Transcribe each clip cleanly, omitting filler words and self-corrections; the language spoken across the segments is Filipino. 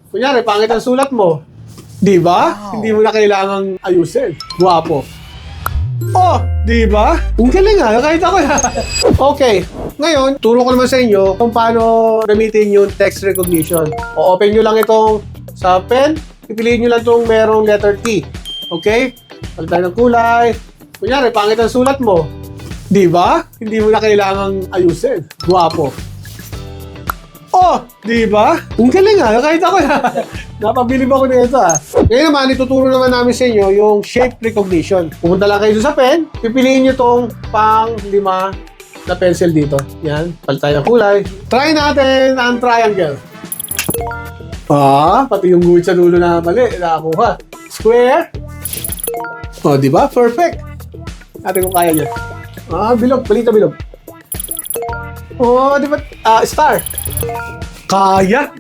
Kunyari, pangit ang sulat mo. Di ba? Wow. Hindi mo na kailangang ayusin. Guwapo. Oh, di ba? Ang galing ha, kahit ako na. Okay, ngayon, turo ko naman sa inyo kung paano gamitin yung text recognition. O-open nyo lang itong sa pen, pipiliin nyo lang itong merong letter T. Okay? Palitan ng kulay. Kunyari, pangit ang sulat mo. Di ba? Hindi mo na kailangang ayusin. Guwapo. Oh, di ba? Ang galing ha, kahit ako na. Napabilib ako nito ha. Ngayon naman, ituturo naman namin sa inyo yung shape recognition. Pupunta lang kayo sa pen, pipiliin nyo tong pang-5 na pencil dito. Yan, palitan ng kulay. Try natin ang triangle. Pati yung guhit sa dulo na mali, nakakuha. Square. Oh, di ba? Perfect. Natin kung kaya niya. Bilog. Balita bilog. Oh, di ba? Star. Kaya.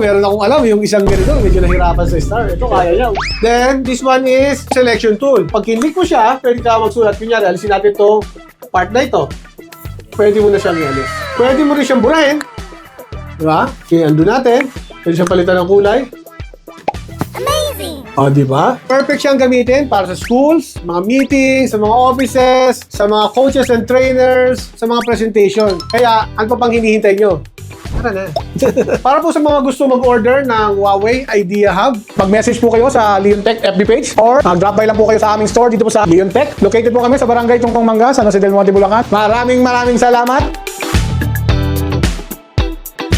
Meron akong alam. Yung isang ganito, medyo nahirapan sa star. Ito, kaya niya. Then, this one is selection tool. Pag kinlik mo siya, pwede ka magsulat. Kunyari, alisin natin itong part na ito. Pwede mo na siyang i-alis. Pwede mo rin siyang burahin. Di ba? Okay, undo natin. Pwede siyang palitan ng kulay. Di ba? Perfect siyang gamitin para sa schools, mga meetings, sa mga offices, sa mga coaches and trainers, sa mga presentation. Kaya, ano pa pang hinihintay nyo? Tara na. Para po sa mga gusto mag-order ng Huawei Idea Hub, mag-message po kayo sa Leontech FB page or drop by lang po kayo sa aming store dito po sa Leontech. Located po kami sa Barangay Tungtong Manga, San Jose del Monte, Bulacan. Maraming salamat.